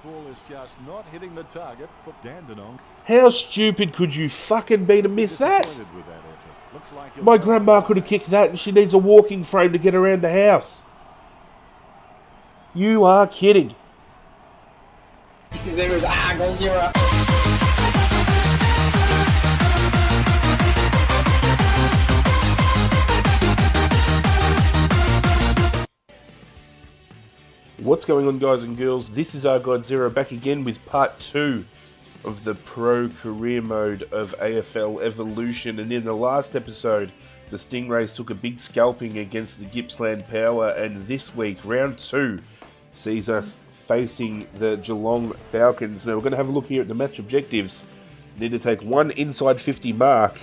ball is just not hitting the target for Dandenong. How stupid could you fucking be to miss that? Disappointed with that effort. Looks like My grandma could have kicked that and she needs a walking frame to get around the house. You are kidding. His name is Goal Zero. What's going on, guys and girls? This is Zero back again with part 2 of the Pro Career Mode of AFL Evolution. And in the last episode, the Stingrays took a big scalping against the Gippsland Power, and this week, round 2, sees us facing the Geelong Falcons. Now we're going to have a look here at the match objectives. Need to take 1 inside 50 mark,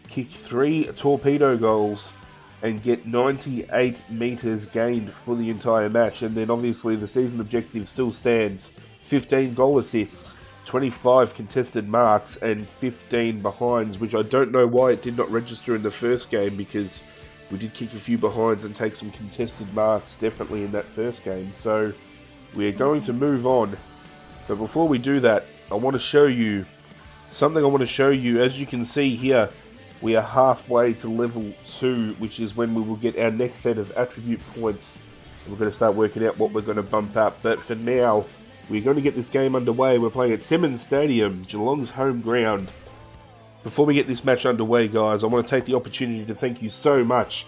kick 3 torpedo goals, and get 98 metres gained for the entire match. And then obviously the season objective still stands: 15 goal assists, 25 contested marks, and 15 behinds, which I don't know why it did not register in the first game, because we did kick a few behinds and take some contested marks definitely in that first game. So we're going to move on. But before we do that, I want to show you something. As you can see here, we are halfway to level 2, which is when we will get our next set of attribute points. And we're going to start working out what we're going to bump up. But for now, we're going to get this game underway. We're playing at Simmons Stadium, Geelong's home ground. Before we get this match underway, guys, I want to take the opportunity to thank you so much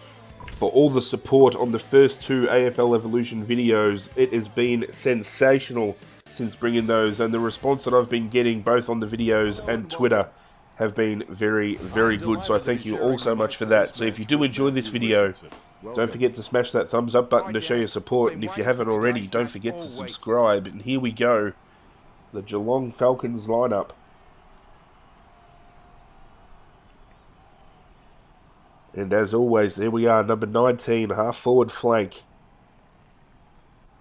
for all the support on the first 2 AFL Evolution videos. It has been sensational since bringing those, and the response that I've been getting both on the videos and Twitter have been very, very good. So I thank you all so much for that. So if you do enjoy this video, don't forget to smash that thumbs up button to show your support. And if you haven't already, don't forget to subscribe. And here we go, the Geelong Falcons lineup. And as always, there we are, number 19, half forward flank.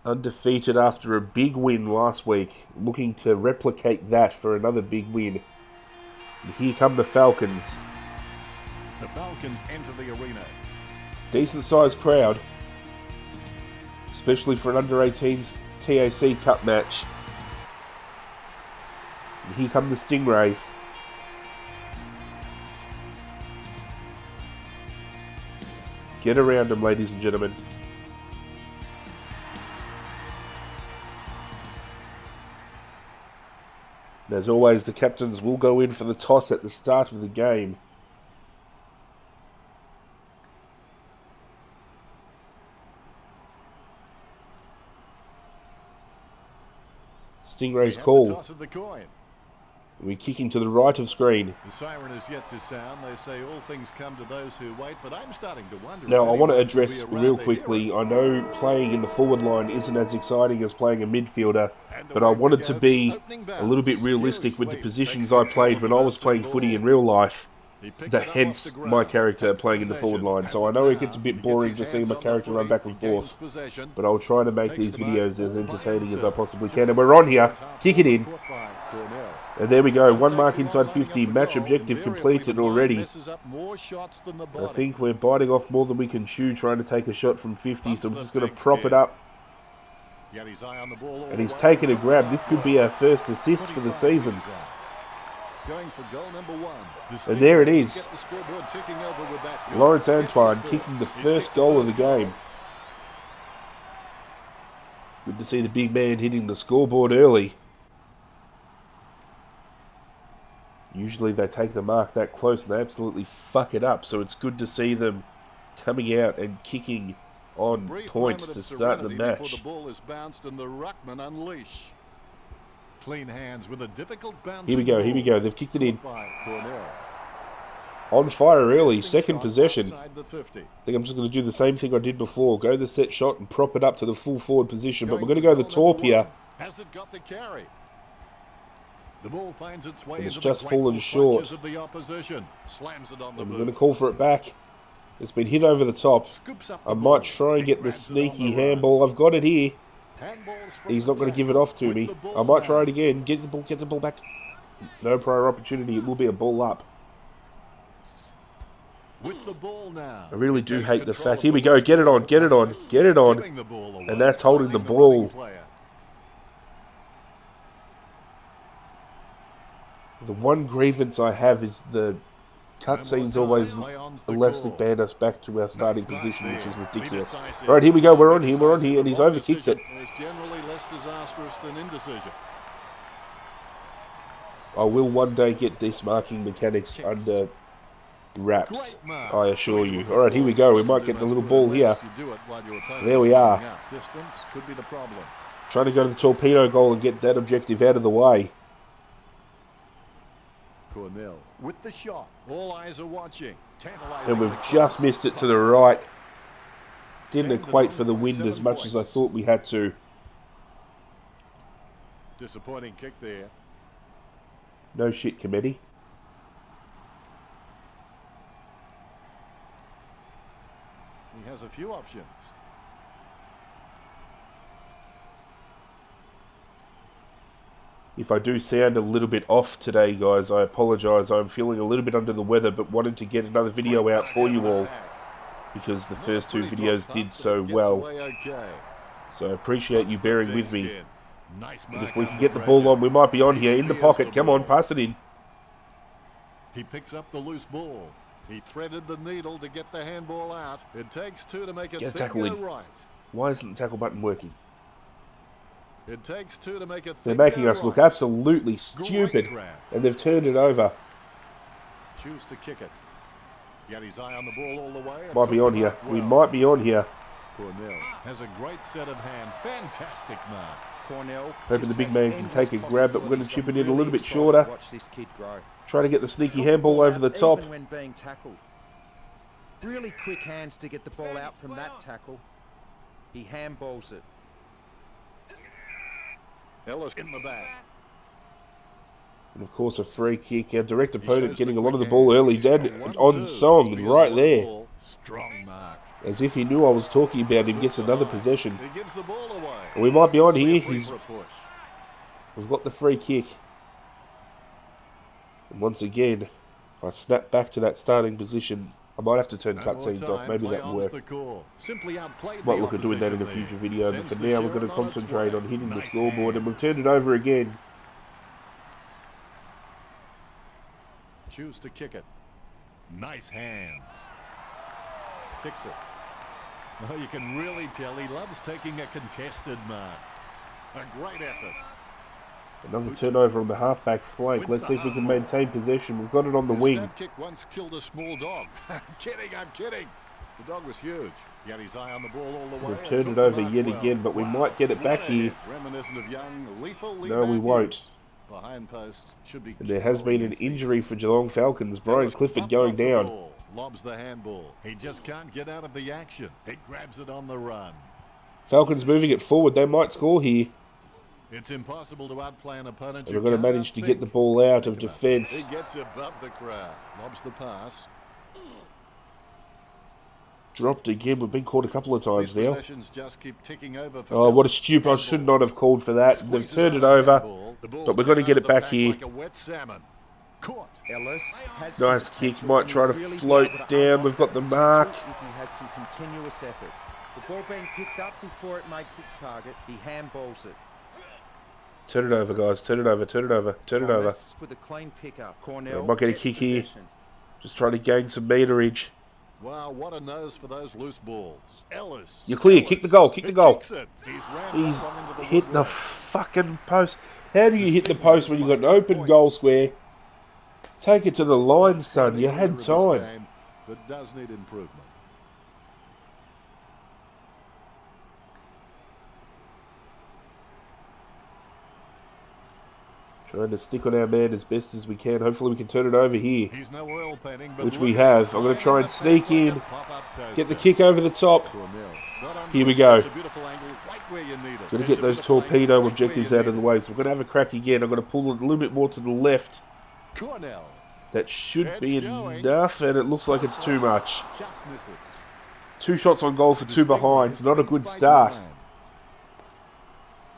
Undefeated after a big win last week. Looking to replicate that for another big win. And here come the Falcons. The Falcons enter the arena. Decent sized crowd, especially for an under-18s TAC Cup match. And here come the Stingrays. Get around them, ladies and gentlemen. And as always, the captains will go in for the toss at the start of the game. Stingrays call. We're kicking to the right of screen. The siren is yet to sound. They say all things come to those who wait, but I'm starting to wonder. Now, I want to address real quickly, I know playing in the forward line isn't as exciting as playing a midfielder, but I wanted to be a little bit realistic with the positions I played when I was playing footy in real life. Hence my character playing in the forward line. So I know it gets a bit boring to see my character run back and forth, but I'll try to make these videos as entertaining as I possibly can. And we're on here. Kick it in. And there we go. 1 mark inside 50. Match objective completed already. I think we're biting off more than we can chew trying to take a shot from 50. So I'm just going to prop it up. And he's taken a grab. This could be our first assist for the season. Going for goal number 1. And there it is. Lawrence Antoine kicking the first goal of the game. Good to see the big man hitting the scoreboard early. Usually they take the mark that close and they absolutely fuck it up. So it's good to see them coming out and kicking on point to start the match. The ball is bounced and the ruckman unleash. Clean hands with a difficult bounce. Here we go. They've kicked it in. On fire early, second possession. I think I'm just going to do the same thing I did before. Go the set shot and prop it up to the full forward position. But we're going to go the torp here. Has it got the carry? The ball finds its way and it's into just the fallen short. of the opposition. Slams it on the and we're going to call for it back. It's been hit over the top. I might try and get the sneaky handball. I've got it here. He's not going to give it off to me. I might try it again. Get the ball back. No prior opportunity. It will be a ball up. With the ball now. I really do hate the fact. Here we go. Get it on. Get it on. Get it on. And that's holding the ball. The one grievance I have is the cutscenes always elastic band us back to our starting position, which is ridiculous. Right, here we go. We're on here, and he's overkicked it. Is generally less disastrous than indecision. I will one day get this marking mechanics under wraps, I assure you. Alright, here we go. We might get the little ball here. There we are. Distance could be the problem. Trying to go to the torpedo goal and get that objective out of the way. Cornell with the shot. All eyes are watching. And we've just missed it to the right. Didn't equate for the wind as much as I thought we had to. Disappointing kick there. No shit, committee. He has a few options. If I do sound a little bit off today, guys, I apologise. I'm feeling a little bit under the weather, but wanted to get another video out for you all because the first two videos did so well. So I appreciate you bearing with me. And if we can get the ball on, we might be on here in the pocket. Come on, pass it in. He picks up the loose ball. He threaded the needle to get the handball out. It takes two to make it get a tackle in. Right. Why isn't the tackle button working? It takes two to make it. They're making us look absolutely stupid, and they've turned it over. Choose to kick it. Got his eye on the ball all the way. Might be on here. We might be on here. Cornell has a great set of hands. Fantastic mark. Cornell. Hoping the big man can take a grab, but we're going to chip it in a little bit shorter. Watch this kid grow. Trying to get the sneaky handball over the top. Even when being tackled. Really quick hands to get the ball out from that tackle. He handballs it. Ellis in the back. And of course a free kick. Our direct opponent getting a lot of the ball early. Dead on song right there. Strong mark. As if he knew I was talking about him. Gets another possession. He gives the ball away. And we might be on here. We've got the free kick. And once again, I snap back to that starting position. I might have to turn cutscenes off. Maybe that will work. Might look at doing that in a future video. But for now, we're going to concentrate on hitting the scoreboard. And we've turned it over again. Choose to kick it. Nice hands. Kicks it. Oh, you can really tell he loves taking a contested mark. A great effort. Another turnover on the halfback flank. Let's see if we can maintain possession. We've got it on the wing. That kick once killed a small dog. I'm kidding. The dog was huge. He had his eye on the ball all the way. We've turned it over yet again, but we might get it back here. Reminiscent of young, lethal Lee No, we won't. Behind posts should be. And there has been an injury for Geelong Falcons. Brian Clifford going down. Lobs the handball. He just can't get out of the action. He grabs it on the run. Falcons moving it forward. They might score here. It's impossible to outplay an opponent. And we're going to manage to get the ball out of defence. He gets above the crowd. Lobs the pass. Dropped again. We've been caught a couple of times now. Just keep ticking over for oh, what a stupid. I should not have called for that. They've turned it over. But we're going to get it back here. Nice kick. Might try to float down. We've got the mark. If he has some continuous effort. The ball being picked up before it makes its target. He handballs it. Turn it over, guys. Turn it over. Turn it over. Turn it over. With a clean pickup. Cornell might get a kick here. Just trying to gain some meterage. Wow, what a nose for those loose balls. Ellis. You're clear. Kick the goal. Kick the goal. He's hit the fucking post. How do you hit the post when you've got an open goal square? Take it to the line, son. You had time. That does need improvement. Trying to stick on our man as best as we can. Hopefully we can turn it over here. He's no oil painting, but which we have. I'm going to try and sneak in. Get the kick over the top. Here we go. Going to get those torpedo objectives out of the way. So we're going to have a crack again. I'm going to pull it a little bit more to the left. That should be enough, and it looks like it's too much. 2 shots on goal for 2 behinds. Not a good start.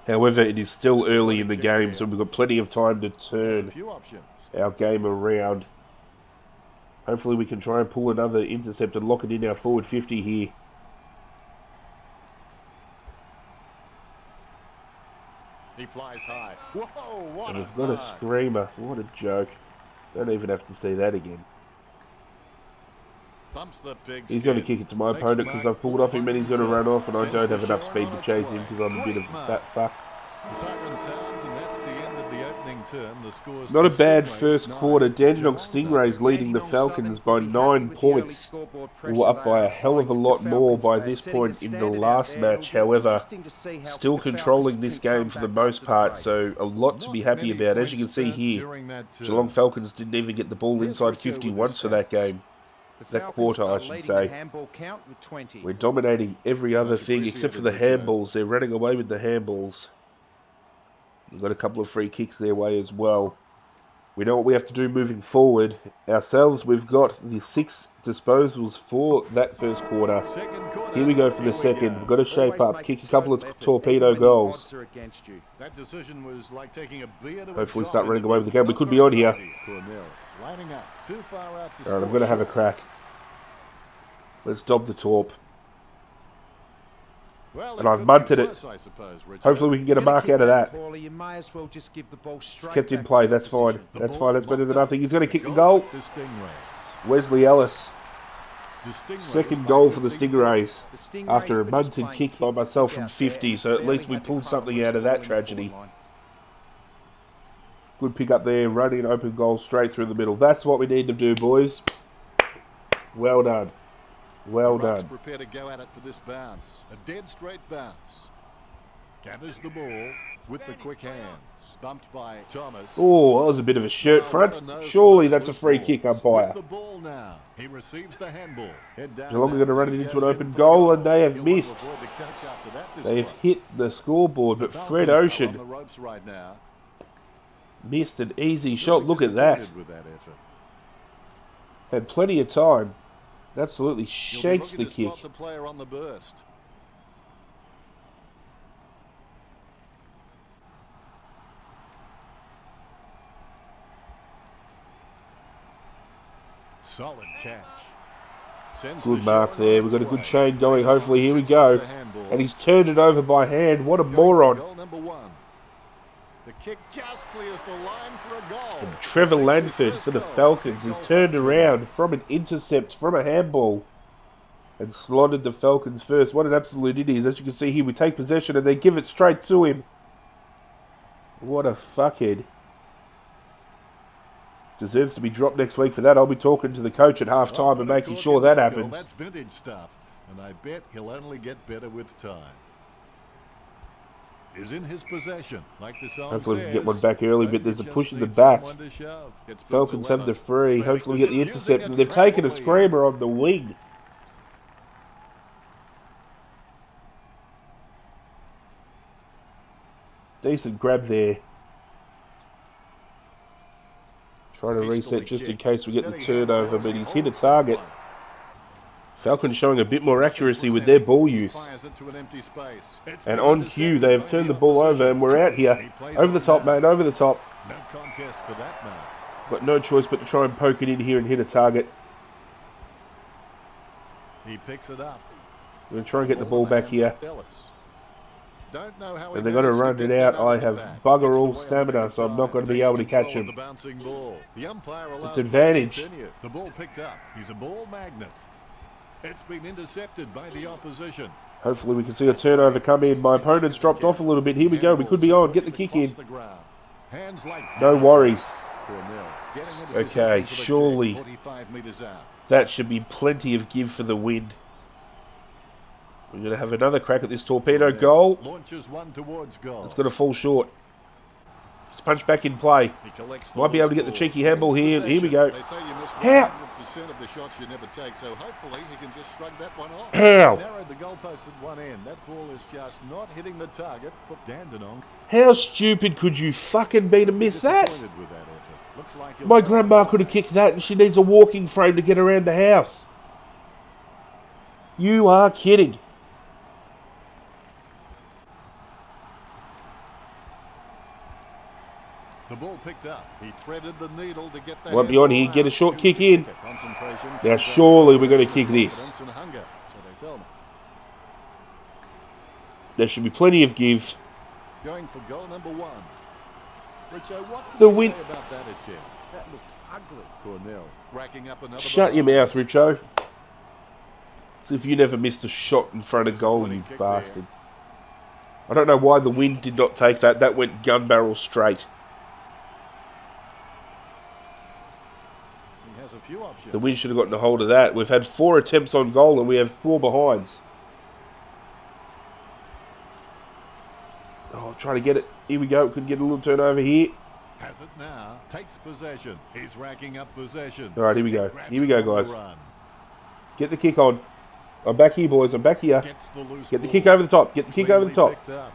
However, it is still early in the game, so we've got plenty of time to turn our game around. Hopefully we can try and pull another intercept and lock it in our forward 50 here. flies high. Whoa, what And a we've got a mark. screamer. What a joke. Don't even have to see that again. Bumps the big He's going to skin. kick it to my Takes opponent the because mark I've pulled off him and he's going to run off and I Sends don't the have enough show speed on to its chase way. him because I'm a bit of a Great fat fuck. The siren sounds, and that's the end of the opening term. The score's Not a the bad Stingrays first 9 quarter. to Dandenong Geelong Stingrays leading the Dandenong Falcons Southern by will be happy 9 with the early points. scoreboard We pressure were up they by are a hell of a applying. lot The more Falcons by are this setting point the in the standard out last there, and match. it'll be However, interesting to see how still the Falcons controlling this can come game for the back most after the part, break. so a lot to be Not happy many about. As you can points see earned here, during that Geelong Falcons didn't even get the ball Here's inside Richo 50 with the once for that stats. game. The That Falcons quarter, are I should leading say. the handball count with 20. We're dominating every other Much thing except for the appreciated, Richo. handballs. They're running away with the handballs. We've got a couple of free kicks their way as well. We know what we have to do moving forward. Ourselves, we've got the 6 disposals for that first quarter. Second quarter. Here we go for the Here we second. go. We've got to shape Always up, make kick a couple of total effort, torpedo even when the goals. odds are against you. That decision was like taking a beer to Hopefully a start job running away with the interview. game. We Not could be very on good here. idea. Cornell lining up too far out to Alright, I'm score going to have a short. crack. Let's dob the torp. Well, And it I've could munted be it. worse, I suppose, Richard. Hopefully we can get a You're gonna mark kick out of that. Paulie, you may as well just give the ball straight It's kept in back play. to the That's fine. opposition. The That's ball fine. That's better than mopped up. nothing. He's going to kick the goal goal. for the Stingrays. Wesley Ellis. The Stingrays Second like goal the for the big Stingrays. The Stingrays After a were just munted playing kick by kick to myself kick from out there 50. and So at barely least we had to pulled come something up out of with a that score in the tragedy. forward line. Good pick up there. Running an open goal straight through the middle. That's what we need to do, boys. Well done. Well The Rocks done. prepare to go at it for this bounce. A dead straight bounce. Gathers the ball with the quick hands. Bumped by Thomas. Oh, that was a bit of a shirt Now, front. what a nose Surely for that's a those free balls. kick, umpire. With the ball now. He receives the handball. Head down Geelong are now going to as run he it into goes an in open for the goal, and they have He'll want to missed. avoid the catch after that They've display. hit the scoreboard, The but Fred Falcons are on Ocean the ropes right now. missed an easy Really shot. Look at that. disappointed with that effort. Had plenty of time. Absolutely He'll be shanks looking the to kick. spot the player on the burst. Solid catch. Sends Good the mark shot there. on We've got a its good way. chain going. Hopefully, here we Sits up go. the handball. And he's turned it over by hand. What a Going for moron. goal number 1. The kick just clears the line for a goal. And Trevor Sinks his Lanford first for the goal. Falcons Big has goal turned for around from an intercept from a handball and slotted the Falcons first. What an absolute idiot. As you can see here, we take possession and they give it straight to him. What a fuckhead. Deserves to be dropped next week for that. I'll be talking to the coach at half time and making sure that happens. That's vintage stuff, and I bet he'll only get better with time. Is in his possession, like the song Hopefully we can says. get one back early, but Maybe there's a just push in the needs back. someone to shove. Gets built to Falcons have the Leonard. free. Felix Hopefully we get the using intercept. a And they've taken a trampoline. screamer on the wing. Decent grab there. Trying to reset just in case we get the turnover, but he's hit a target. Falcons showing a bit more accuracy with their ball use. And on cue, they have turned the ball over and we're out here. Over the top, mate, over the top. No contest for that man. Got no choice but to try and poke it in here and hit a target. He picks it up. I'm going to try and get the ball back here. Don't know how And they're going to run it out. I have bugger all stamina, so I'm not going to be able to catch him. It's advantage. The ball picked up. He's a ball magnet. It's been intercepted by the opposition. Hopefully we can see a turnover come in. My opponent's dropped off a little bit. Here we go. We could be on. Get the kick in. No worries. Okay, surely that should be plenty of give for the win. We're going to have another crack at this torpedo goal. Launches one towards goal. It's going to fall short. It's punched back in play. Might be able to get the cheeky handball here. Here we go. How? Of the shots you never take, so hopefully he can just shrug that one off. How? Narrowed the goalpost at one end. That ball is just not hitting the target for Dandenong. How stupid could you fucking be to miss that? Disappointed with that effort. Looks like he'll My go grandma on. could have kicked that and she needs a walking frame to get around the house. You are kidding. The ball picked up. He threaded the needle to get the Might be on here. handball Get a out. short Choose kick to in. kick it. Concentration Now comes out. surely we're going to kick this. Confidence and hunger, so they tell me. There should be plenty of give. Going for goal number 1. Richo, what The can you win- say about that attempt? That looked ugly. Cornell racking up another. Shut your mouth, Richo. As if you never missed a shot in front of goal, you Disappointing kick bastard. I don't know why the wind did not take that. That went gun barrel straight. He has a few options. The wind should have gotten a hold of that. We've had 4 attempts on goal and we have 4 behinds. Oh, trying to get it. Here we go. Could get a little turnover here. Has it now. Takes possession. He's racking up possessions. All right, here we go. Grabs Here we go, it on the guys. run. Get the kick on. I'm back here, boys. I'm back here. Gets the loose Get the ball. kick over the top. Get the kick over the Cleanly top. picked up.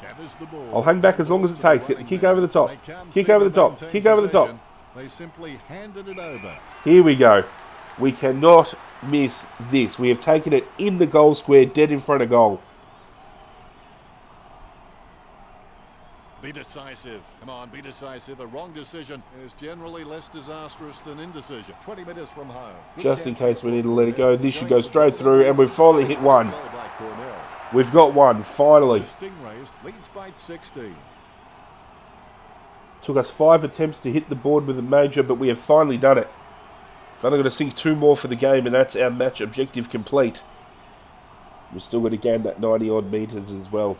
Gathers the ball. I'll hang back as long as it Balls to the takes. Get the running kick man. over the top. They can't Kick seem over to the top. maintain Kick over the top. possession. They simply handed it over. Here we go. We cannot miss this. We have taken it in the goal square, dead in front of goal. Be decisive. Come on, be decisive. A wrong decision is generally less disastrous than indecision. 20 metres from home. Good Just in chance case we for need to let it go. Cornell. This should Going go for straight goal through, number and we've finally hit one. Goal by Cornell. We've got one, finally. The Stingrays leads by 16. Took us 5 attempts to hit the board with a major, but we have finally done it. Only going to sink 2 more for the game, and that's our match objective complete. We're still going to gain that 90-odd metres as well,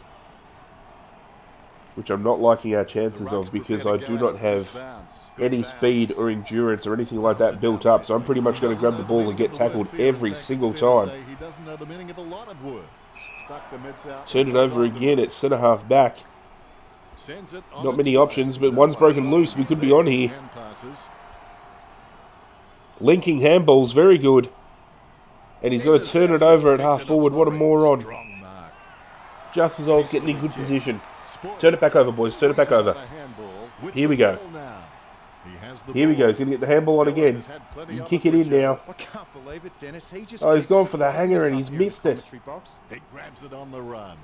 which I'm not liking our chances of because I do not have any speed or endurance or anything like that built up. So I'm pretty much going to grab the ball and get tackled every single time. He doesn't know the meaning of a lot of words. Stuck the mids out. Turn it over again at centre-half back. Sends it on Not its many way. options, but one's broken loose. We could be on here. Hand passes. Linking handballs, very good. And he's going to turn it over at half forward. What a moron. Strong mark. Just as I was getting in good position. Turn it back over, boys. Turn it back over. Here we go. Here we go. He's going to get the handball on again. You can kick it in now. I can't believe it, Dennis. He just Oh, he's keeps gone for the surprising hanger us and up he's here in the missed it. commentary box. He grabs it on the run.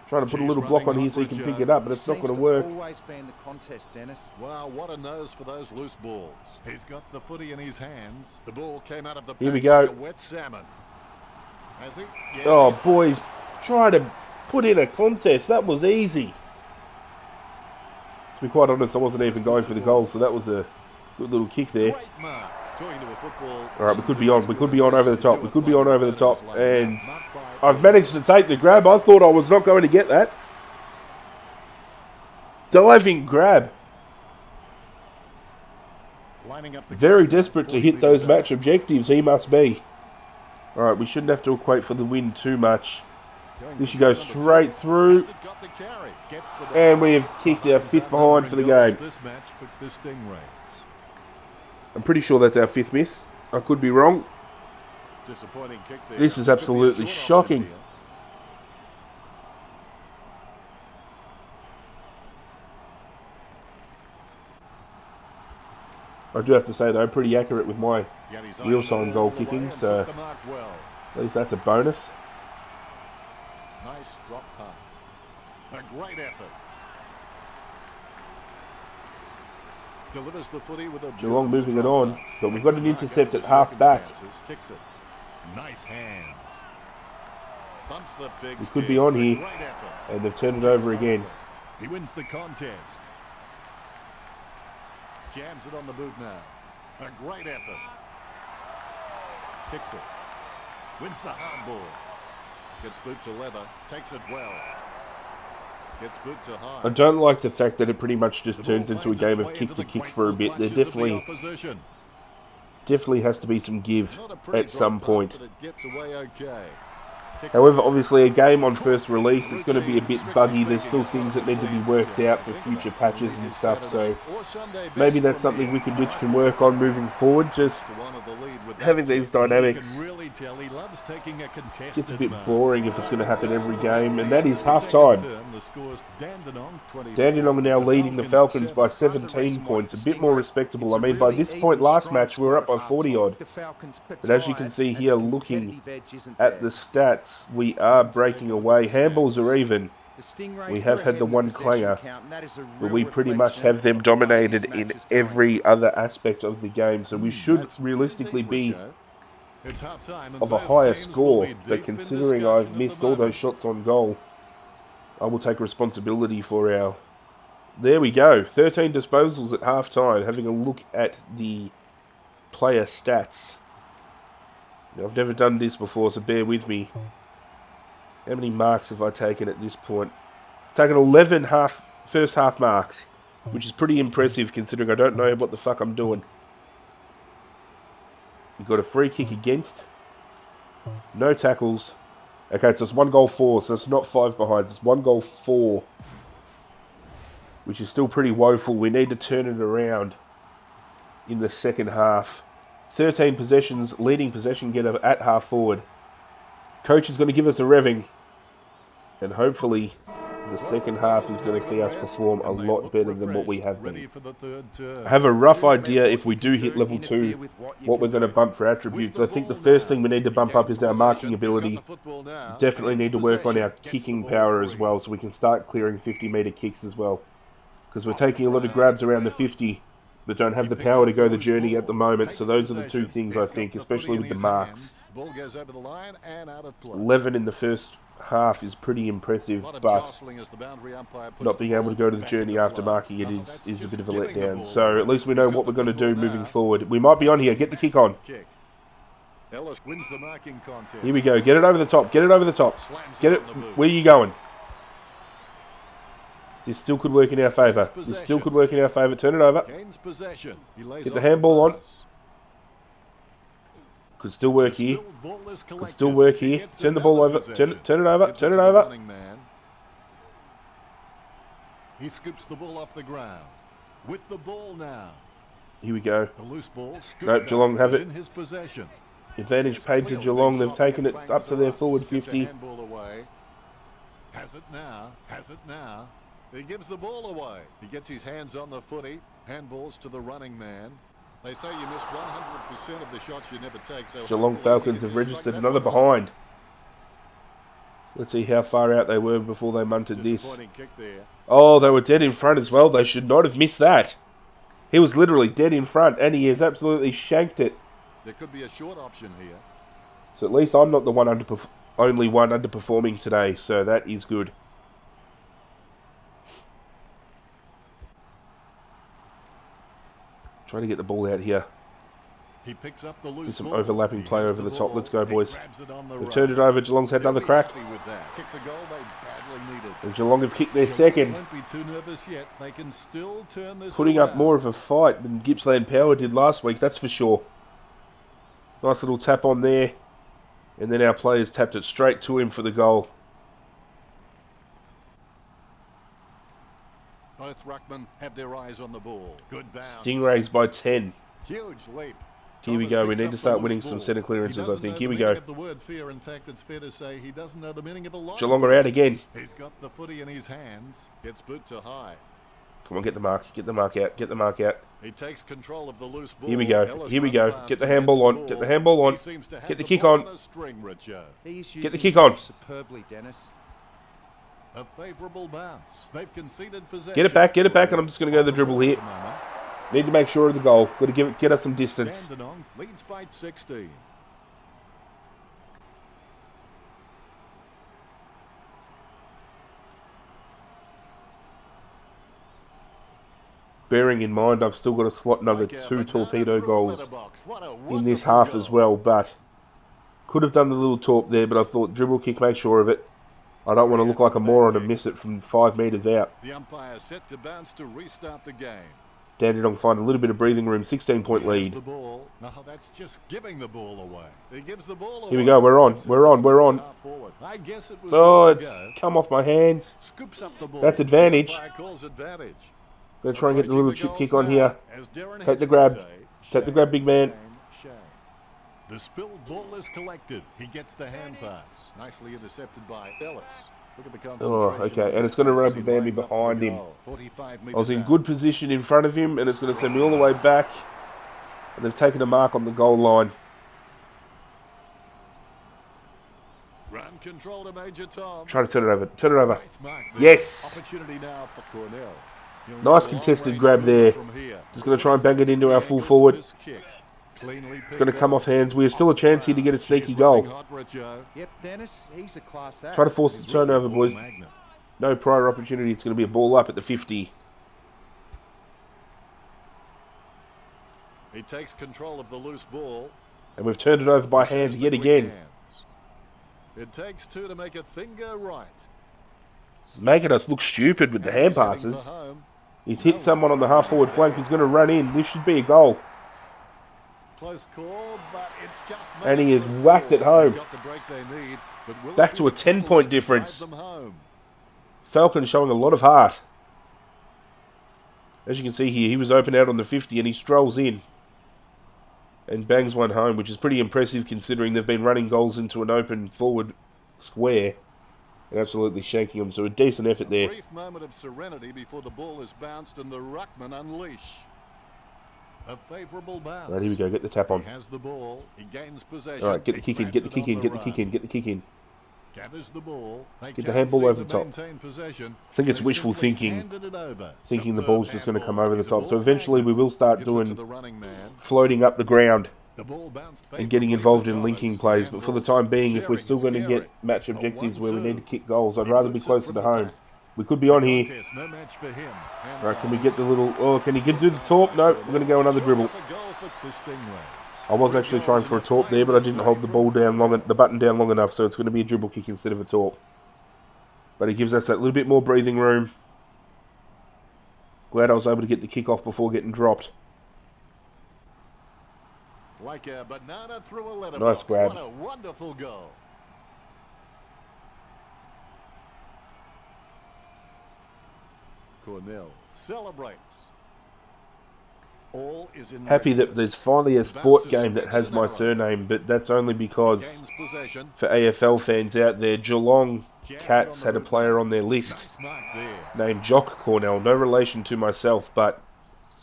Trying to put a little block on here so he can pick it up, but it's not going to Seems work. always be in the contest, Dennis. Wow, what a nose for those loose balls. He's got the footy in his hands. The ball came out of the Here we pack go. like a wet salmon. Has he? Yes, Oh, he's- boys. Try to put in a contest. That was easy. To be quite honest, I wasn't even going for the goal, so that was a good little kick there. Great mark. Talking to a football. All right, we could be on. We could be on over the top. We could be on over the top. And I've managed to take the grab. I thought I was not going to get that. Diving grab. Lining up the Very goal. desperate to 40 hit those metres match out. objectives. He must be. All right, we shouldn't have to equate for the win too much. Going This for should go goal number straight 2. through. Has it got the carry? Gets the ball. And we have kicked our 5th behind for the game. This match for the Stingrays. I'm pretty sure that's our 5th miss. I could be wrong. Disappointing kick there. This is Could be a absolutely short option shocking. here. I do have to say, though, pretty accurate with my Got his real-time eye goal all the way kicking, and so took the mark well. at least that's a bonus. Nice drop punt. A great effort. Delivers the footy with a Geelong beautiful moving it drop on, punt. but we've got an Good mark intercept under at the half back. circumstances. Kicks it. Nice hands. Bumps the big We could stick. be on A here, great effort. and they've turned it over again. He wins the contest. Jams it on the boot now. A great effort. Kicks it. Wins the hard ball. Gets boot to leather. Takes it well. Gets boot to high. I don't like the fact that it pretty much just The ball turns into a finds game its of way kick into to the kick great for a little bit. There clutches of the definitely opposition. has to be some give Not a pretty at some drop point. punt, but it gets away okay. Kicks However, it. obviously a game on first release, it's going to be a bit buggy. There's still things that need to be worked out for future patches and stuff, so maybe that's something we can work on moving forward. Just having these dynamics gets a bit boring if it's going to happen every game, and that is half time. Dandenong are now leading the Falcons by 17 points, a bit more respectable. I mean, by this point last match we were up by 40 odd, but as you can see here, looking at the stats, we are breaking away. Handballs are even. We have had the one clanger, but we pretty much have them dominated in every other aspect of the game, so we should realistically be of a higher score, but considering I've missed all those shots on goal, I will take responsibility for our... There we go. 13 disposals at half-time. Having a look at the player stats. Now, I've never done this before, so bear with me. How many marks have I taken at this point? Taken 11 first half marks, which is pretty impressive considering I don't know what the fuck I'm doing. We've got a free kick against. No tackles. Okay, so it's 1 goal 4, so it's not 5 behind. It's 1 goal 4, which is still pretty woeful. We need to turn it around in the second half. 13 possessions, leading possession getter at half forward. Coach is going to give us a revving, and hopefully the second half is going to see us perform a lot better than what we have been. I have a rough idea if we do hit level 2, what we're going to bump for attributes. I think the first thing we need to bump up is our marking ability. Definitely need to work on our kicking power as well, so we can start clearing 50-metre kicks as well. Because we're taking a lot of grabs around the 50, but don't have the power to go the journey at the moment. So those are the two things I think, especially with the marks. 11 in the first half is pretty impressive, but not being able to go to the journey after marking it is a bit of a letdown. So at least we know what we're going to do moving forward. We might be on here. Get the kick on. Here we go. Get it over the top. Get it over the top. Get it. Where are you going? This still could work in our favour. This still could work in our favour. Turn it over. Get the handball on. Could still work here. Could still work here. Turn the ball over. Turn it over. Turn it over. He scoops the ball off the ground. With the ball now. Here we go. The loose ball. Nope, Geelong have it. In his possession. Advantage paid to Geelong. They've taken it up to their forward 50. Has it now. Has it now. He gives the ball away. He gets his hands on the footy. Handballs to the running man. They say you miss 100% of the shots you never take. So Geelong Falcons have registered another behind. Let's see how far out they were before they munted this. Oh, they were dead in front as well. They should not have missed that. He was literally dead in front, and he has absolutely shanked it. There could be a short option here. So at least I'm not the only one underperforming today, so that is good. Trying to get the ball out here. He picks up the loose Get some ball. overlapping play over the top. Let's go, boys. They've They've turned it over. Geelong's had another crack. Kicks a goal they badly needed. And Geelong have kicked their second. Won't be too nervous yet. They can still turn this Putting up around. more of a fight than Gippsland Power did last week, that's for sure. Nice little tap on there. And then our players tapped it straight to him for the goal. Both ruckmen have their eyes on the ball. Good bounce. Stingrays by 10. Huge leap. Here we go. We need to start winning some centre clearances, I think. Here we go. The word fear. In fact, it's fair to say he doesn't know the meaning of the line. Geelong are out again. He's got the footy in his hands. Gets boot to high. Come on, get the mark. Get the mark out. Get the mark out. He takes control of the loose ball. Here we go. Here we go. Get the handball on. Get the handball on. Get the kick on. Get the kick on. Superbly, Dennis. A favourable bounce. They've conceded possession. Get it back. Get it back. And I'm just going to go the dribble here. Need to make sure of the goal. Got to get us some distance. Dandenong leads by 16. Bearing in mind, I've still got to slot another 2 torpedo goals in this half as well. But could have done the little torp there, but I thought dribble kick, make sure of it. I don't want to look like a moron and miss it from 5 metres out. The umpire set to bounce to restart the game. Dandenong find a little bit of breathing room. 16-point lead. The ball. No, that's just giving the ball away. He gives the ball away. Here we go. We're on. We're on. We're on. I guess it was Oh, it's come off my hands. Scoops up the ball. That's advantage. The umpire calls advantage. Going to try and get the little chip kick on here. Take the grab. Take the grab, big man. The spilled ball is collected. He gets the hand pass. Nicely intercepted by Ellis. Look at the concentration. Oh, okay. And it's going to rubber band me behind him. I was in good position in front of him, and it's going to send me all the way back. And they've taken a mark on the goal line. Run control to Major Tom. Try to turn it over. Turn it over. Yes. Opportunity now for Cornell. Nice contested grab there. Just going to try and bang it into our full forward. It's going to come off hands. We have still a chance here to get a sneaky goal. Yep, Dennis, he's a class act. Try to force the turnover, boys. No prior opportunity. It's going to be a ball up at the 50. He takes control of the loose ball. And we've turned it over by Shows hand the yet quick again. hands. It takes two to make a thing go right. Making us look stupid with the And hand he's heading passes. for home. He's hit someone on the half-forward flank who's going to run in. This should be a goal. Close call, but it's just And he made is for a whacked score. at home. They've got the break they need, but will Back it to be a the 10-point catalyst to difference. drive them home? Falcon showing a lot of heart. As you can see here, he was open out on the 50 and he strolls in and bangs one home, which is pretty impressive considering they've been running goals into an open forward square and absolutely shanking them. So a decent effort there. A brief moment of serenity before the ball is bounced and the ruckman unleash. A favourable bounce. Right, here we go. Get the tap on. He has the ball. He gains possession. All right, get the He kick in. grabs Get the it kick on in. Get the run. kick in. Get the kick in. Gathers the ball. They Get the can't handball seem over to the top. maintain possession. I think it's They wishful simply thinking. handed it over. Thinking the Superb ball's just going to come handball. over the He's a top. So ball eventually we magnet. will start Gives it to doing the running man. floating up the ground The ball bounced and getting favourably involved for in linking Thomas. plays. But for the Handballs time being, if we're sharing still is going to get caring. match A objectives where we 1-2. need to kick goals, I'd He rather be boots it closer from to the home. back. We could be on here. Contest, no match for him. Hand Right, can we passes. get the little... Oh, can he get do the torp? No, we're going to go another dribble. Short of a goal for the Stingrays. I was 3 actually goals trying in for a the torp there, but I finals didn't play hold the from ball down long, Dandenong. the button down long enough, so it's going to be a dribble kick instead of a torp. But it gives us that little bit more breathing room. Glad I was able to get the kick off before getting dropped. Like a banana through a letterbox. Nice grab. What a wonderful goal. Cornell celebrates. All is in Happy that readiness. there's finally a sport game that has my surname, but that's only because Gains possession. for AFL fans out there, Geelong Jams it Cats on had the a player boot. on their list Nice mark there. named Jock Cornell. No relation to myself, but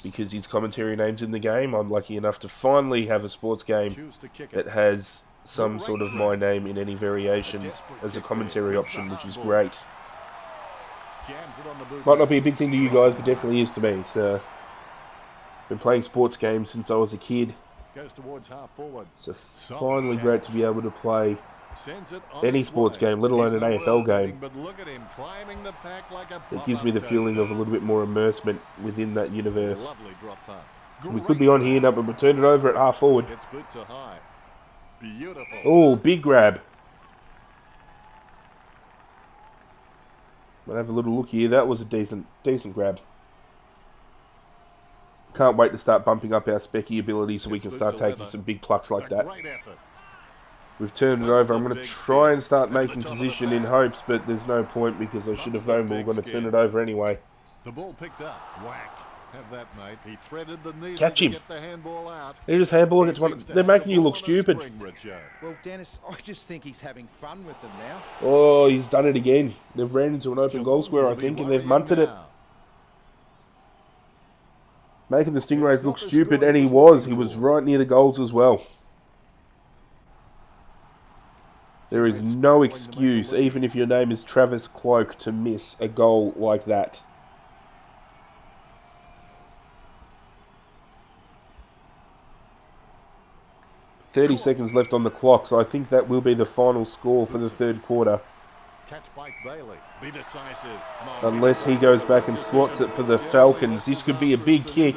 because his commentary name's in the game, I'm lucky enough to finally have a sports game Choose to kick it. that has some sort of my name in any variation as a commentary option, which is great. Jams it on the boot. Might not be a big thing to you guys, but definitely is to me. So, been playing sports games since I was a kid, Goes towards half forward. so finally great to be able to play Sends it on any its sports way. game, let alone He's an no AFL world game. beating, but look at him climbing the pack like a It gives me the pop-up feeling of a coaster. little bit more immersement within that universe. Lovely drop pass. We Great could be on here grab. now, but we turn it over at half forward. It's boot to high. Beautiful. Oh, big grab. Might have a little look here. That was a decent grab. Can't wait to start bumping up our specky ability so we It's can boot start to taking leather. some big plucks like A that. great effort. We've turned it Runs over. I'm the going to big try and start speed at the making top of the position in pack. hopes, but there's no point because I should have Runs the known we were big going to turn skid. it over anyway. The ball picked up. Whack. Have that, mate. He threaded the needle Catch to him. get the handball out. They just handball He against one. seems to They're have the making you ball look on a stupid. string, Richo. Well, Dennis, I just think he's having fun with them now. Oh, he's done it again. They've ran into an open goal square, I Will be think, and they've worrying munted it. now. Making the It's Stingrays not look the stupid, score and he he was was. He looking was for. right near the goals as well. There is Teammates no scrambling to make a excuse, lead. even if your name is Travis Cloak, to miss a goal like that. "30 seconds left on the clock, so I think that will be the final score for the third quarter. Catch by Bailey. Be decisive. Unless he goes back and slots it for the Falcons. This could be a big kick.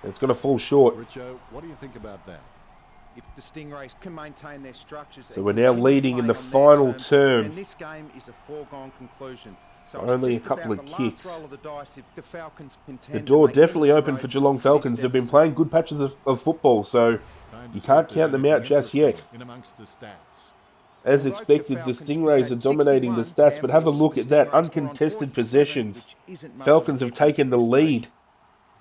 It's going to fall short. Richo, what do you think about that? If the Stingrays can maintain their structures, So and we're now continue leading in the playing on their final terms, term. then this game is a foregone conclusion. So it's Only a just couple about of the kicks. last roll of the dice if the Falcons The contend to door make definitely any open for inroads Geelong in this Falcons. They've been Time to playing see. good patches of football, so Time to you see can't if there's count them anything out just yet. interesting in amongst the stats. As Although expected, the Falcons Stingrays are had dominating the 61 stats, but have a handballs, look the at that. Stingrays were on Uncontested 47, possessions. which isn't much Falcons of a have difference taken at the this lead stage.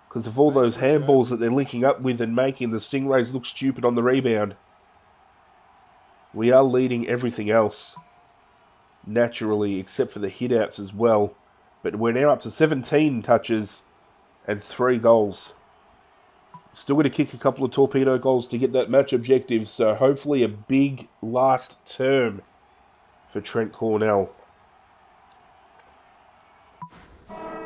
because of all those Thanks, Richo. handballs that they're linking up with and making the Stingrays look stupid on the rebound. We are leading everything else, naturally, except for the hit-outs as well. But we're now up to 17 touches and 3 goals. Still going to kick a couple of torpedo goals to get that match objective, so hopefully a big last term for Trent Cornell.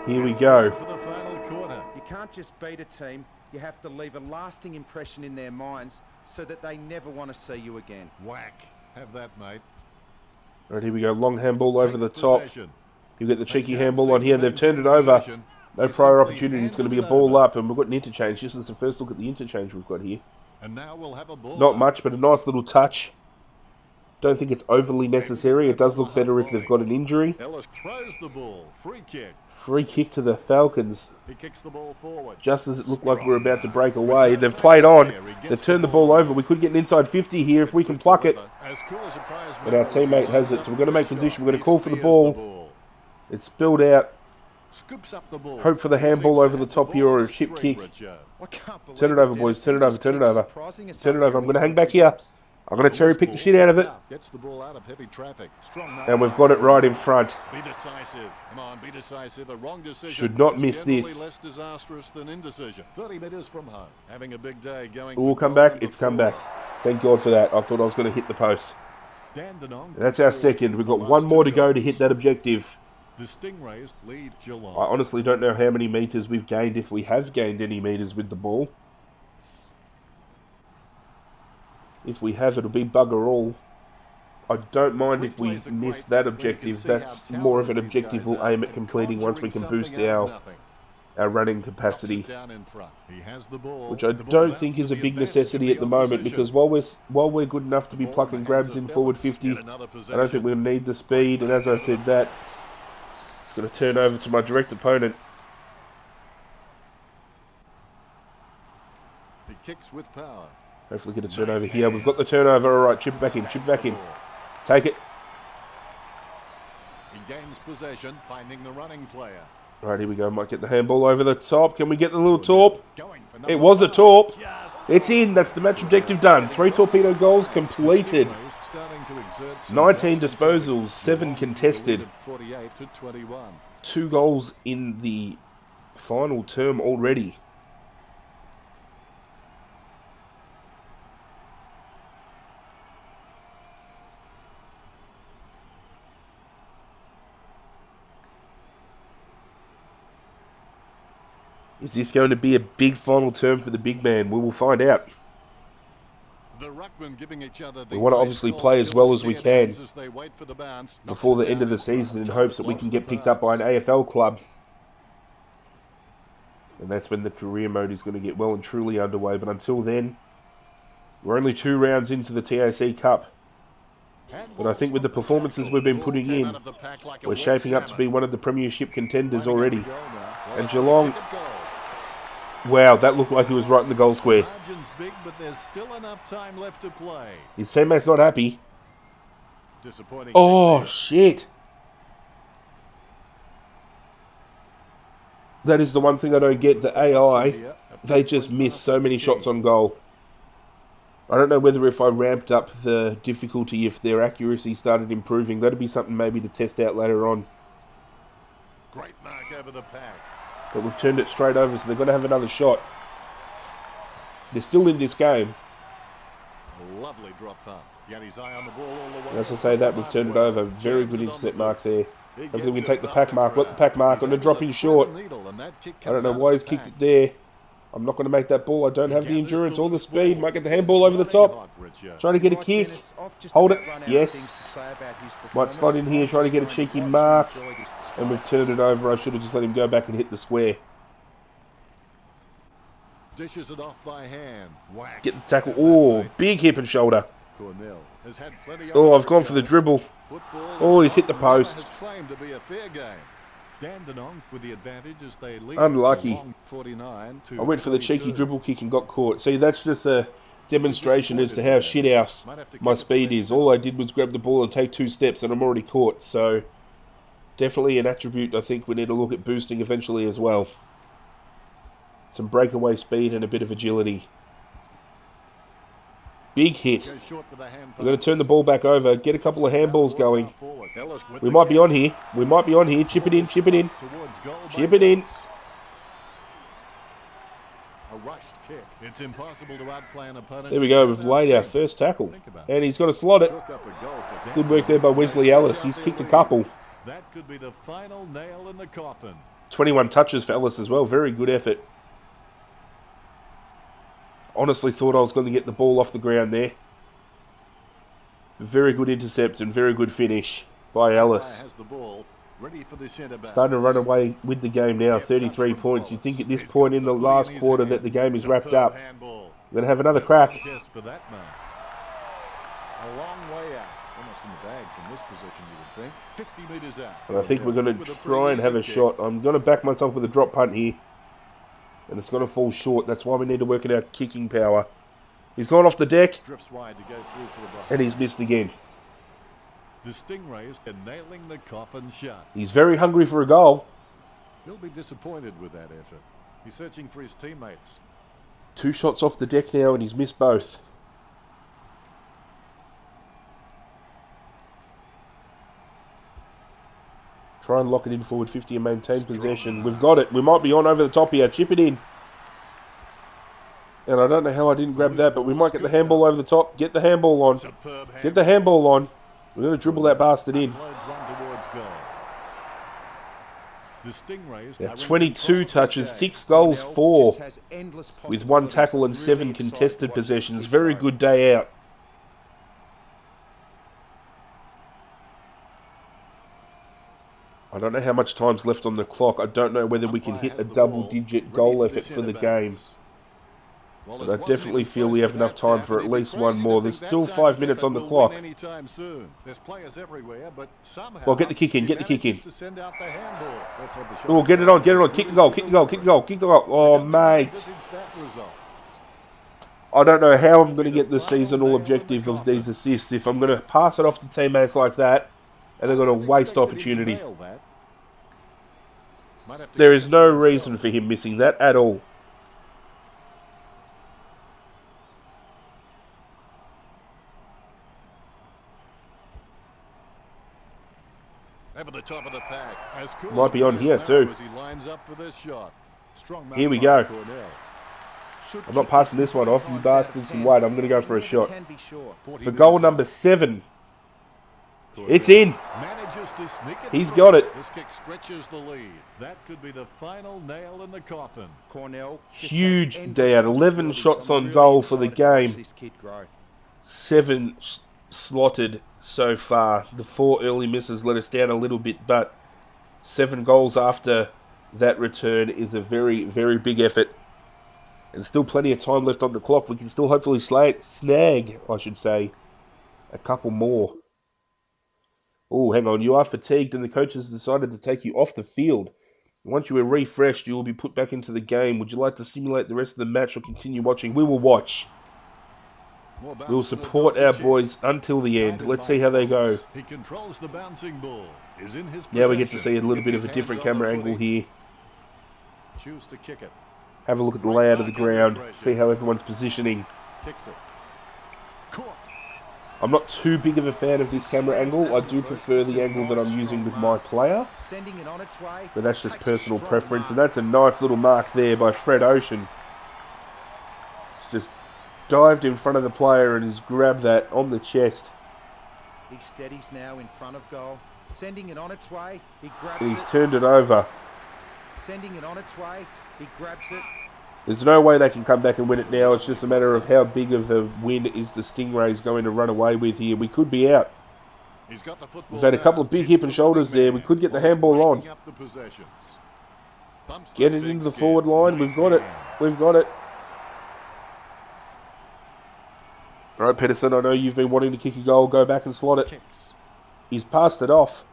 Here we It's go. time for the final quarter. You can't just beat a team, you have to leave a lasting impression in their minds so that they never want to see you again. Whack. Have that, mate. Right, here we go. Long handball over the Takes top. possession. You get the They cheeky can't handball on seem here. to They've turned it maintain over. possession. No They prior simply opportunity. It's going to handed be a it ball over. up, and we've got an interchange. This is the first look at the interchange we've got here. And now we'll have a ball Not up. much, but a nice little touch. Don't think it's overly necessary. It does look better if they've got an injury. Ellis throws the ball. Free kick. Free kick to the Falcons. He kicks the ball forward. Just as it looked like we were about to break away. They've played on. They've turned the ball over. We could get an inside 50 here if we can pluck it. But our teammate has it, so we're going to make position. We're going to call for the ball. It's spilled out. Scoops up the ball. Hope for the handball over the top here or a ship kick. Turn it over, boys. Turn it over. Turn it over. Turn it over. I'm going to hang back here. I'm going to cherry pick the shit out of it. Gets the ball out of heavy traffic. Strong And we've got it right in front. Be decisive. Come on, be decisive. A wrong decision. Should not is miss generally this. less disastrous than indecision. 30 metres from home. Having a big day going. We'll for come goal back. number It's come 4. back. Thank God for that. I thought I was going to hit the post. Dandenong. And that's our second. We've got one more to go to hit that objective. The Stingrays lead Geelong. I honestly don't know how many metres we've gained, if we have gained any metres with the ball. If we have, it'll be bugger all. I don't mind if we miss that objective. That's more of an objective we'll aim at completing once we can boost our running capacity. Which I don't think is a big necessity at the moment, because while we're good enough to be plucking grabs in forward 50, I don't think we'll need the speed. And as I said that, it's going to turn over to my direct opponent. He kicks with power. Hopefully get a turnover here. We've got the turnover. All right, chip it back in. Chip it back in. Take it. He gains possession, finding the running player. Right, here we go. Might get the handball over the top. Can we get the little torp? It was a torp. It's in. That's the match objective done. 3 torpedo goals completed. 19 disposals, 7 contested. 2 goals in the final term already. Is this going to be a big final term for the big man? We will find out. We want to obviously play as well as we can before the end of the season in hopes that we can get picked up by an AFL club. And that's when the career mode is going to get well and truly underway. But until then, we're only 2 rounds into the TAC Cup. But I think with the performances we've been putting in, we're shaping up to be one of the premiership contenders already. And Geelong, wow, that looked like he was right in the goal square. Big, but there's still enough time left to play. His teammate's not happy. Disappointing. Oh, shit. That is the one thing I don't get. The AI, they just miss so many shots on goal. I don't know whether if I ramped up the difficulty, if their accuracy started improving. That'd be something maybe to test out later on. Great mark over the pack. But we've turned it straight over, so they're going to have another shot. They're still in this game. A lovely drop punt. He had his eye on the ball all the way. And as I say that, we've turned it over. Very good intercept mark there. Hopefully we can take the pack mark. Got the pack mark on the dropping short. I don't know why he's kicked it there. I'm not going to make that ball. I don't have the endurance or the speed. Might get the handball over the top. Trying to get a kick. Hold it. Yes. Might slide in here, trying to get a cheeky mark. And we've turned it over. I should have just let him go back and hit the square. Dishes it off by hand. Whack. Get the tackle. Oh, big hip and shoulder. Oh, I've gone for the dribble. Oh, he's hit the post. Dandenong with the advantage as they lead. Unlucky. 49 to I went for the 22. cheeky dribble kick and got caught. See, that's just a demonstration as to how shit house my speed is. All I did was grab the ball and take 2 steps and I'm already caught. So, definitely an attribute I think we need to look at boosting eventually as well. Some breakaway speed and a bit of agility. Big hit. We're going to turn the ball back over, get a couple of handballs going. We might be on here. We might be on here. Chip it in, chip it in. Chip it in. A rushed kick. It's impossible to outplay an opponent. There we go. We've laid our first tackle. And he's got to slot it. Good work there by Wesley Ellis. He's kicked a couple. That could be the final nail in the coffin. 21 touches for Ellis as well. Very good effort. Honestly thought I was going to get the ball off the ground there. Very good intercept and very good finish by Ellis. Has the ball, ready for the centre back. Starting to run away with the game now, 33 points. You'd think at this point in the last quarter that the game is wrapped up. We're going to have another crack. For that man. A long way out. Almost in the bag from this position, you would think. 50 metres out. And I think we're going to try and have a shot. I'm going to back myself with a drop punt here. And it's going to fall short. That's why we need to work at our kicking power. He's gone off the deck. Drifts wide to go through for the block. And he's missed again. The Stingrays are nailing the coffin shut. He's very hungry for a goal. He'll be disappointed with that effort. He's searching for his teammates. 2 shots off the deck now and he's missed both. Try and lock it in forward 50 and maintain possession. We've got it. We might be on over the top here. Chip it in. And I don't know how I didn't grab that, but we might get the handball over the top. Get the handball on. Get the handball on. We're going to dribble that bastard in. The Stingrays now 22 touches, 6 goals, 4. With 1 tackle and 7 contested possessions. Very good day out. I don't know how much time's left on the clock. I don't know whether we can hit a double-digit goal effort for the game. But I definitely feel we have enough time for at least one more. There's still 5 minutes on the clock. Well, get the kick in, get the kick in. Oh, get it on, kick the goal, kick the goal, kick the goal, kick the goal. Oh, mate. I don't know how I'm going to get the seasonal objective of these assists if I'm going to pass it off to teammates like that and they're going to waste opportunity. There is no reason for him missing that at all. Over the top of the pack. Cool might be on here too. Here we go. I'm not passing this one off. You bastards can wait. I'm going to go for a shot. For goal number 7. It's in. He's got it. This kick stretches the lead. That could be the final nail in the coffin. Huge day out. 11 shots on goal for the game. 7 slotted so far. The 4 early misses let us down a little bit, but 7 goals after that return is a very, very big effort. And still plenty of time left on the clock. We can still hopefully snag, I should say, a couple more. Oh, hang on. You are fatigued and the coach has decided to take you off the field. Once you are refreshed, you will be put back into the game. Would you like to simulate the rest of the match or continue watching? We will watch. We will support our boys until the end. Let's see how they go. He controls the bouncing ball. Is in his now we get to see a little bit of a different camera angle here. Choose to kick it. Have a look at the layout of the ground. See how everyone's positioning. Kicks it. Caught. I'm not too big of a fan of this camera angle. I do prefer the angle that I'm using with my player. But that's just personal preference. And that's a nice little mark there by Fred Ocean. It's just dived in front of the player and has grabbed that on the chest. He steadies now in front of goal. Sending it on its way. He grabs and he's turned it over. Sending it on its way. He grabs it. There's no way they can come back and win it now. It's just a matter of how big of a win is the Stingrays going to run away with here. We could be out. We've had a couple of big hip and shoulders there. We could get the handball on. Get it into the forward line. We've got it. We've got it. All right, Pedersen, I know you've been wanting to kick a goal. Go back and slot it. He's passed it off.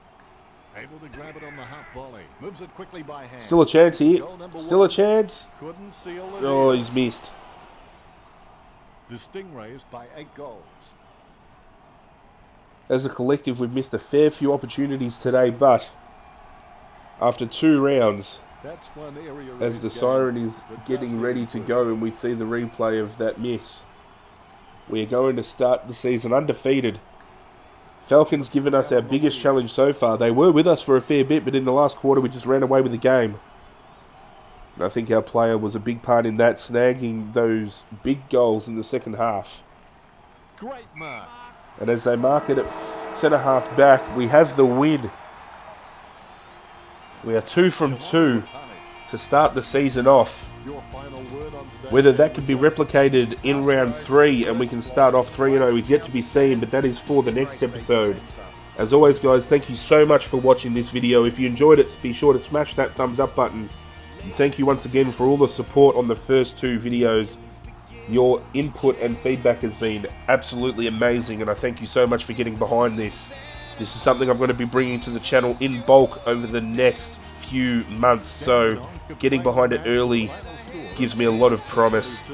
Able to grab it on the half volley. Moves it quickly by hand. Still a chance here. Still a chance. Couldn't seal it. Oh, he's missed. The Stingrays by 8 goals. As a collective, we've missed a fair few opportunities today, but after 2 rounds, as the siren is getting ready to go and we see the replay of that miss, we are going to start the season undefeated. Falcons given us our biggest challenge so far. They were with us for a fair bit, but in the last quarter we just ran away with the game. And I think our player was a big part in that, snagging those big goals in the second half. Great mark. And as they mark it at centre half back, we have the win. We are 2 from 2 to start the season off. Your final word on today's Whether that could be replicated in round 3 and we can start off 3-0 is yet to be seen, but that is for the next episode. As always, guys, thank you so much for watching this video. If you enjoyed it, be sure to smash that thumbs up button. And thank you once again for all the support on the first 2 videos. Your input and feedback has been absolutely amazing, and I thank you so much for getting behind this. This is something I'm going to be bringing to the channel in bulk over the next few months, so getting behind it early gives me a lot of promise.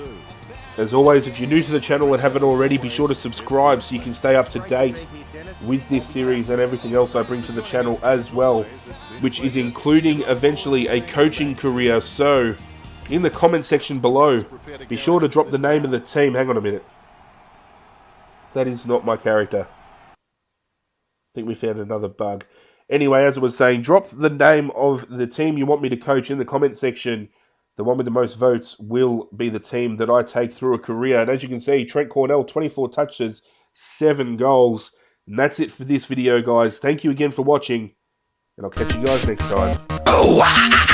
As always, if you're new to the channel and haven't already, be sure to subscribe so you can stay up to date with this series and everything else I bring to the channel as well, which is including eventually a coaching career. So in the comment section below, be sure to drop the name of the team. Hang on a minute. That is not my character. I think we found another bug. Anyway, as I was saying, drop the name of the team you want me to coach in the comment section. The one with the most votes will be the team that I take through a career. And as you can see, Trent Cornell, 24 touches, 7 goals. And that's it for this video, guys. Thank you again for watching, and I'll catch you guys next time.